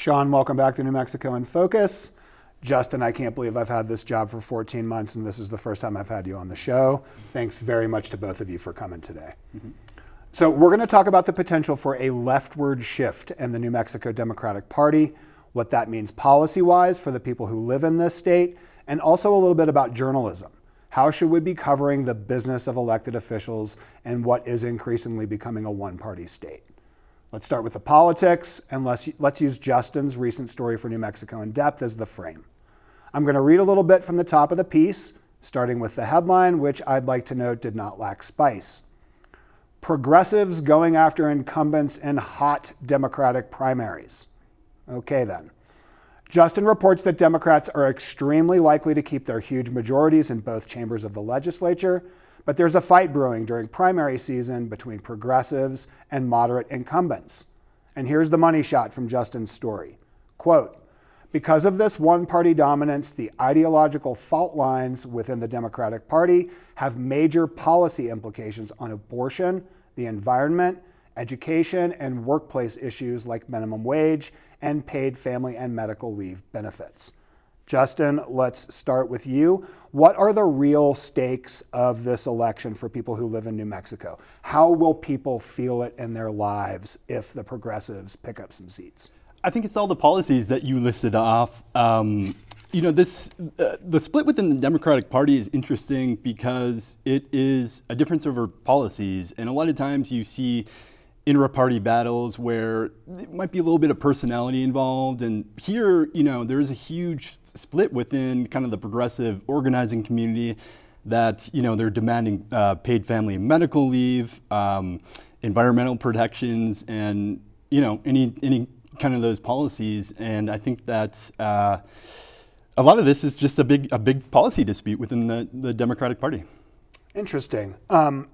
Sean, welcome back to New Mexico in Focus. Justin, I can't believe I've had this job for 14 months and this is the first time I've had you on the show. Thanks very much to both of you for coming today. So we're going to talk about the potential for a leftward shift in the New Mexico Democratic Party, what that means policy-wise for the people who live in this state, and also a little bit about journalism. How should we be covering the business of elected officials and what is increasingly becoming a one-party state? Let's start with the politics, and let's use Justin's recent story for New Mexico in Depth as the frame. I'm going to read a little bit from the top of the piece, starting with the headline, which I'd like to note did not lack spice. Progressives going after incumbents in hot Democratic primaries. Okay then. Justin reports that Democrats are extremely likely to keep their huge majorities in both chambers of the legislature, but there's a fight brewing during primary season between progressives and moderate incumbents. And here's the money shot from Justin's story. Quote, because of this one-party dominance, the ideological fault lines within the Democratic Party have major policy implications on abortion, the environment, education, and workplace issues like minimum wage and paid family and medical leave benefits. Justin, let's start with you. What are the real stakes of this election for people who live in New Mexico? How will people feel it in their lives if the progressives pick up some seats? I think it's all the policies that you listed off. The split within the Democratic Party is interesting because it is a difference over policies. And a lot of times you see intra-party battles where there might be a little bit of personality involved. And here, there's a huge split within kind of the progressive organizing community that, they're demanding paid family and medical leave, environmental protections, and, any kind of those policies. And I think that a lot of this is just a big policy dispute within the Democratic Party. Interesting.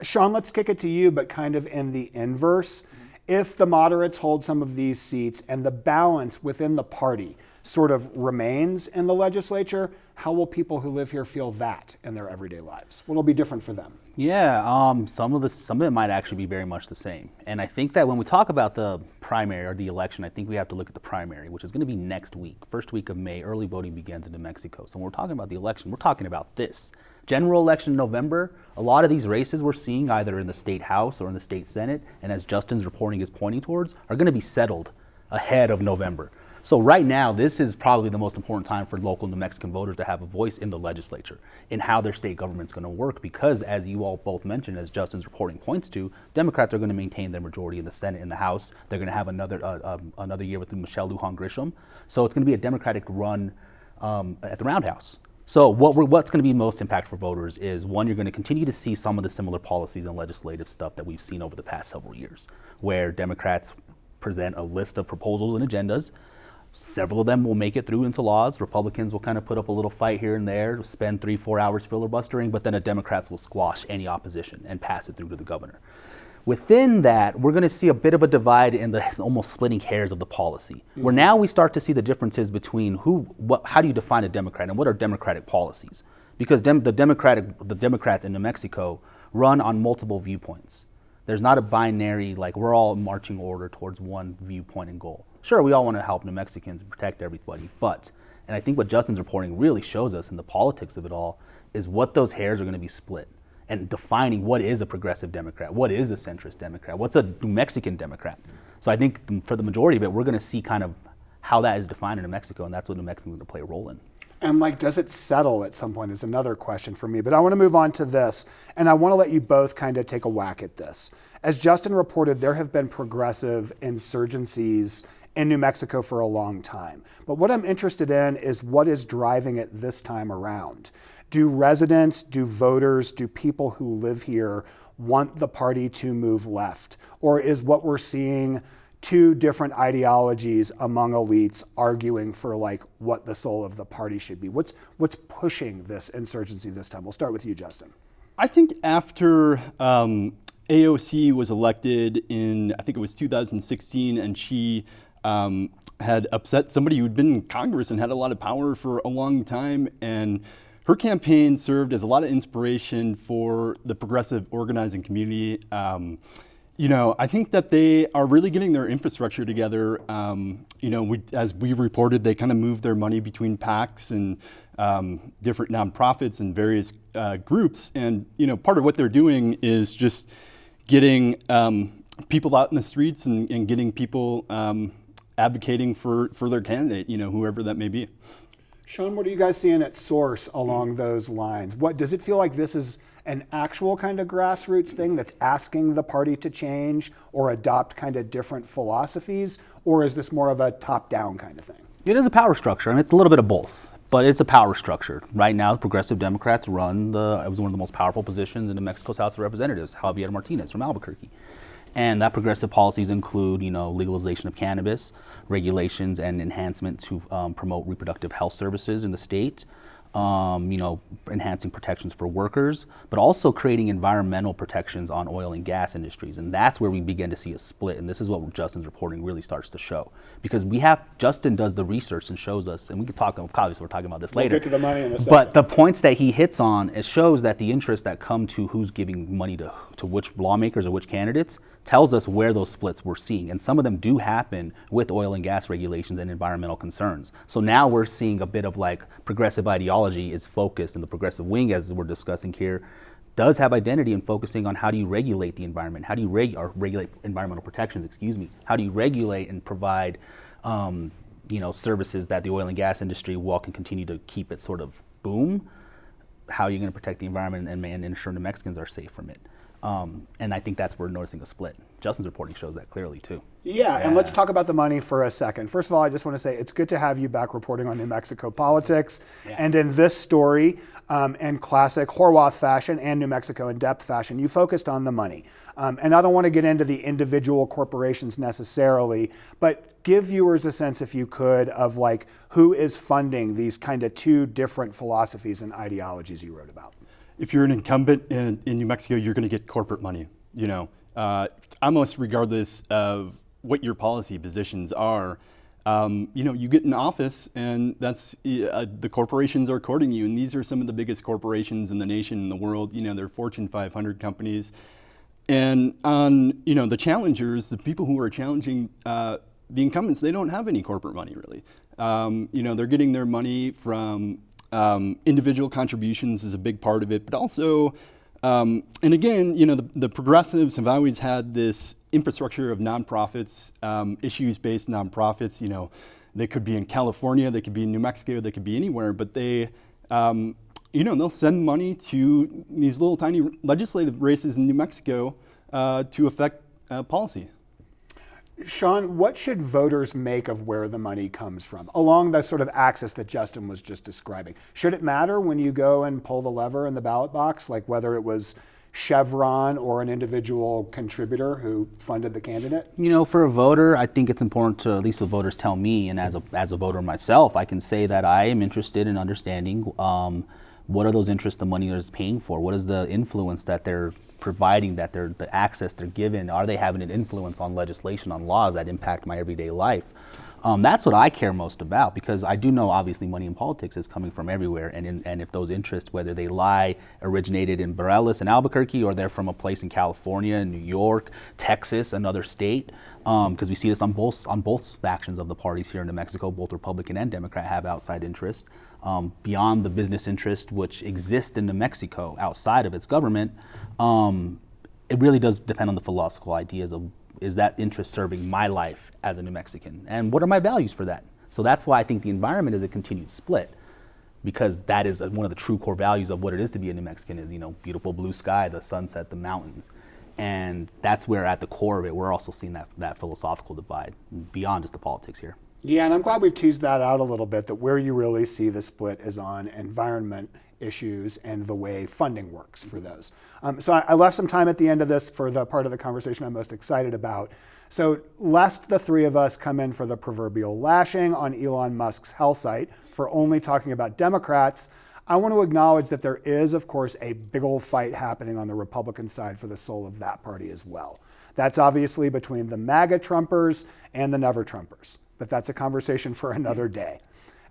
Sean, let's kick it to you, but kind of in the inverse. If the moderates hold some of these seats and the balance within the party sort of remains in the legislature, how will people who live here feel that in their everyday lives? What will be different for them? Yeah, some of it might actually be very much the same. And I think that when we talk about the primary or the election, I think we have to look at the primary, which is going to be next week, first week of May. Early voting begins in New Mexico. So when we're talking about the election, we're talking about this. General election in November, a lot of these races we're seeing either in the state house or in the state senate, and as Justin's reporting is pointing towards, are going to be settled ahead of November. So right now, this is probably the most important time for local New Mexican voters to have a voice in the legislature in how their state government's going to work, because as you all both mentioned, as Justin's reporting points to, Democrats are going to maintain their majority in the Senate and the House. They're going to have another year with Michelle Lujan Grisham. So it's going to be a Democratic run at the Roundhouse. So what's going to be most impactful for voters is, one, you're going to continue to see some of the similar policies and legislative stuff that we've seen over the past several years, where Democrats present a list of proposals and agendas. Several of them will make it through into laws. Republicans will kind of put up a little fight here and there, spend 3-4 hours filibustering, but then the Democrats will squash any opposition and pass it through to the governor. Within that, we're going to see a bit of a divide in the almost splitting hairs of the policy, where now we start to see the differences between how do you define a Democrat and what are Democratic policies? Because the Democrats in New Mexico run on multiple viewpoints. There's not a binary, like we're all in marching order towards one viewpoint and goal. Sure, we all want to help New Mexicans and protect everybody, and I think what Justin's reporting really shows us in the politics of it all is what those hairs are going to be split, and defining what is a progressive Democrat, what is a centrist Democrat, what's a New Mexican Democrat. So I think for the majority of it, we're going to see kind of how that is defined in New Mexico, and that's what New Mexicans are going to play a role in. And does it settle at some point is another question for me, but I want to move on to this, and I want to let you both kind of take a whack at this. As Justin reported, there have been progressive insurgencies in New Mexico for a long time. But what I'm interested in is what is driving it this time around. Do residents, do voters, do people who live here want the party to move left? Or is what we're seeing two different ideologies among elites arguing for what the soul of the party should be? What's pushing this insurgency this time? We'll start with you, Justin. I think after AOC was elected in, I think it was 2016, and she had upset somebody who'd been in Congress and had a lot of power for a long time, and her campaign served as a lot of inspiration for the progressive organizing community. I think that they are really getting their infrastructure together. As we reported, they kind of moved their money between PACs and different nonprofits and various groups. And, part of what they're doing is just getting people out in the streets and getting people advocating for their candidate, whoever that may be. Sean, what are you guys seeing at Source along those lines? What does it feel like this is an actual kind of grassroots thing that's asking the party to change or adopt kind of different philosophies, or is this more of a top-down kind of thing? It is a power structure, and it's a little bit of both, but it's a power structure. Right now, the Progressive Democrats run it was one of the most powerful positions in New Mexico's House of Representatives, Javier Martinez from Albuquerque. And that progressive policies include, legalization of cannabis, regulations and enhancement to promote reproductive health services in the state, enhancing protections for workers, but also creating environmental protections on oil and gas industries. And that's where we begin to see a split. And this is what Justin's reporting really starts to show. Because Justin does the research and shows us, and we could talk, obviously we're talking about this later. We'll get to the money in a second. But the points that he hits on, it shows that the interests that come to who's giving money to which lawmakers or which candidates tells us where those splits we're seeing. And some of them do happen with oil and gas regulations and environmental concerns. So now we're seeing a bit of progressive ideology is focused, and the progressive wing, as we're discussing here, does have identity in focusing on how do you regulate the environment, how do you regulate environmental protections, how do you regulate and provide services that the oil and gas industry can continue to keep it sort of boom. How are you going to protect the environment and ensure New Mexicans are safe from it? And I think that's where we're noticing a split. Justin's reporting shows that clearly too. Yeah, and let's talk about the money for a second. First of all, I just want to say it's good to have you back reporting on New Mexico politics. Yeah. And in this story, in classic Horwath fashion and New Mexico in-depth fashion, you focused on the money. And I don't want to get into the individual corporations necessarily, but give viewers a sense, if you could, of who is funding these kind of two different philosophies and ideologies you wrote about. If you're an incumbent in New Mexico, you're going to get corporate money. Almost regardless of what your policy positions are. You get in office, and that's the corporations are courting you, and these are some of the biggest corporations in the nation, in the world. They're Fortune 500 companies, and on the challengers, the people who are challenging the incumbents, they don't have any corporate money really. They're getting their money from individual contributions is a big part of it, but also, and again, the progressives have always had this infrastructure of nonprofits, issues-based nonprofits. They could be in California, they could be in New Mexico, they could be anywhere, but they, they'll send money to these little tiny legislative races in New Mexico to affect policy. Sean, what should voters make of where the money comes from along the sort of axis that Justin was just describing? Should it matter when you go and pull the lever in the ballot box, like whether it was Chevron or an individual contributor who funded the candidate? For a voter, I think it's important to, at least the voters tell me, and as a voter myself, I can say that I am interested in understanding what are those interests the money is paying for? What is the influence that they're providing, that the access they're given? Are they having an influence on legislation, on laws that impact my everyday life? That's what I care most about, because I do know obviously money in politics is coming from everywhere, and if those interests, whether they originated in Morelos and Albuquerque, or they're from a place in California, New York, Texas, another state, because we see this on both factions of the parties here in New Mexico, both Republican and Democrat have outside interests. Beyond the business interest which exists in New Mexico outside of its government, it really does depend on the philosophical ideas of, is that interest serving my life as a New Mexican? And what are my values for that? So that's why I think the environment is a continued split, because that is one of the true core values of what it is to be a New Mexican is, beautiful blue sky, the sunset, the mountains. And that's where at the core of it, we're also seeing that philosophical divide beyond just the politics here. Yeah, and I'm glad we've teased that out a little bit, that where you really see the split is on environment issues and the way funding works for those. So I left some time at the end of this for the part of the conversation I'm most excited about. So lest the three of us come in for the proverbial lashing on Elon Musk's hell site for only talking about Democrats, I want to acknowledge that there is, of course, a big old fight happening on the Republican side for the soul of that party as well. That's obviously between the MAGA Trumpers and the Never Trumpers, but that's a conversation for another day.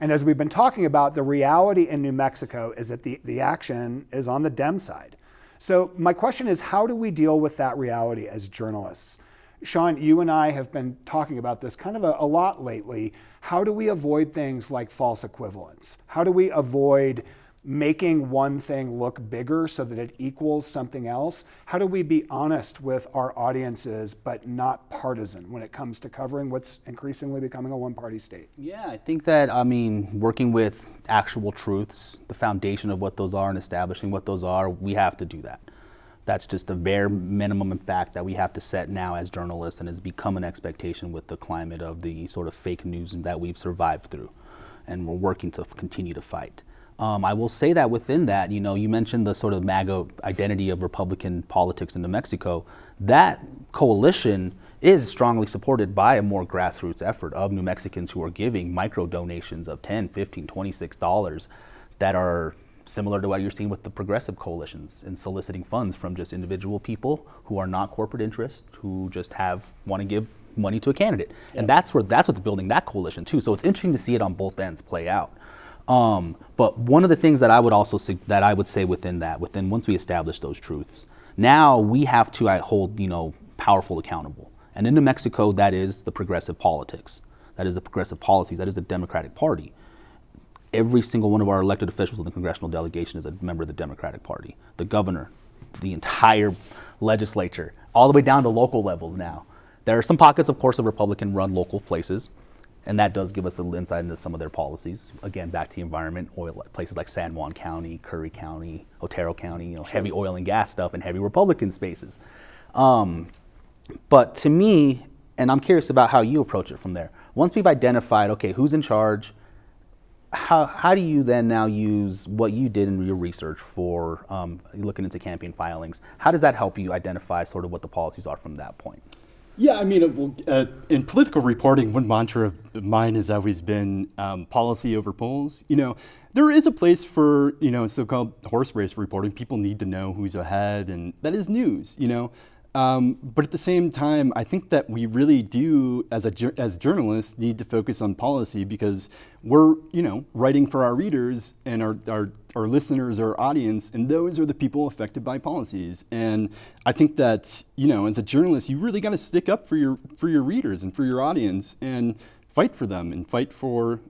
And as we've been talking about, the reality in New Mexico is that the action is on the Dem side. So my question is, how do we deal with that reality as journalists? Sean, you and I have been talking about this kind of a lot lately. How do we avoid things like false equivalence? How do we avoid making one thing look bigger so that it equals something else? How do we be honest with our audiences but not partisan when it comes to covering what's increasingly becoming a one-party state? Yeah, I think that, working with actual truths, the foundation of what those are and establishing what those are, we have to do that. That's just the bare minimum, in fact, that we have to set now as journalists, and has become an expectation with the climate of the sort of fake news that we've survived through, and we're working to continue to fight. I will say that within that, you mentioned the sort of MAGA identity of Republican politics in New Mexico. That coalition is strongly supported by a more grassroots effort of New Mexicans who are giving micro donations of $10, $15, $26 that are similar to what you're seeing with the progressive coalitions in soliciting funds from just individual people who are not corporate interests, who just want to give money to a candidate. Yeah. And that's what's building that coalition too. So it's interesting to see it on both ends play out. But one of the things that I would also say within once we establish those truths, now we have to hold powerful accountable. And in New Mexico, that is the progressive politics, that is the progressive policies, that is the Democratic Party. Every single one of our elected officials in the congressional delegation is a member of the Democratic Party. The governor, the entire legislature, all the way down to local levels now. There are some pockets, of course, of Republican-run local places, and that does give us a little insight into some of their policies. Again, back to the environment, places like San Juan County, Curry County, Otero County, heavy oil and gas stuff, and heavy Republican spaces. But to me, and I'm curious about how you approach it from there. Once we've identified, okay, who's in charge, how do you then now use what you did in your research for looking into campaign filings? How does that help you identify sort of what the policies are from that point? Yeah, in political reporting, one mantra of mine has always been policy over polls. There is a place for, so-called horse race reporting. People need to know who's ahead, and that is news, But at the same time, I think that we really do, as journalists, need to focus on policy, because we're, writing for our readers and our listeners, our audience, and those are the people affected by policies. And I think that, as a journalist, you really got to stick up for your readers and for your audience and fight for them and fight for,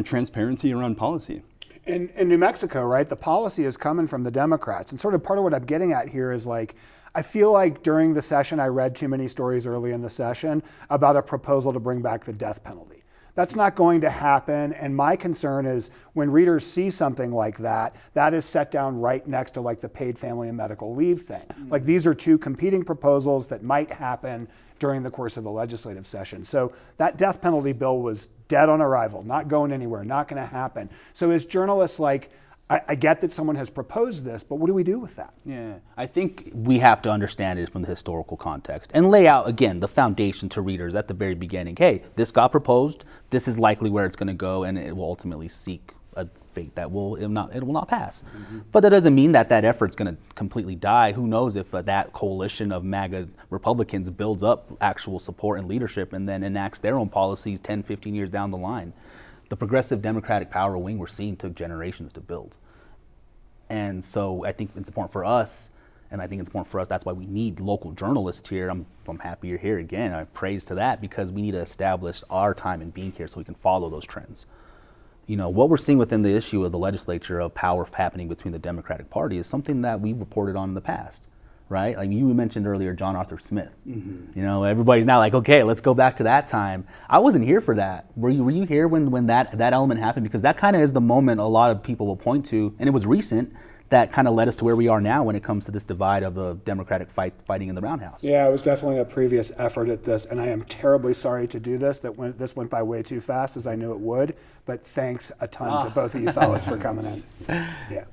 transparency around policy. In New Mexico, right, the policy is coming from the Democrats. And sort of part of what I'm getting at here is I feel like during the session, I read too many stories early in the session about a proposal to bring back the death penalty. That's not going to happen. And my concern is when readers see something like that, that is set down right next to the paid family and medical leave thing. Mm-hmm. These are two competing proposals that might happen during the course of the legislative session. So that death penalty bill was dead on arrival, not going anywhere, not going to happen. So as journalists, I get that someone has proposed this, but what do we do with that? Yeah, I think we have to understand it from the historical context and lay out, again, the foundation to readers at the very beginning. Hey, this got proposed, this is likely where it's going to go, and it will ultimately seek a fate that it will not pass. Mm-hmm. But that doesn't mean that effort's going to completely die. Who knows if that coalition of MAGA Republicans builds up actual support and leadership and then enacts their own policies 10, 15 years down the line. The progressive Democratic power wing we're seeing took generations to build. And so I think it's important for us, and I think it's important for us, that's why we need local journalists here. I'm happy you're here again. I praise to that, because we need to establish our time in being here so we can follow those trends. What we're seeing within the issue of the legislature of power happening between the Democratic Party is something that we've reported on in the past. Right? You mentioned earlier John Arthur Smith. Mm-hmm. Everybody's now okay, let's go back to that time. I wasn't here for that. Were you here when that element happened? Because that kind of is the moment a lot of people will point to, and it was recent, that kind of led us to where we are now when it comes to this divide of the Democratic fighting in the roundhouse. Yeah, it was definitely a previous effort at this, and I am terribly sorry to do this. This went by way too fast, as I knew it would, but thanks a ton to both of you fellas for coming in. Yeah.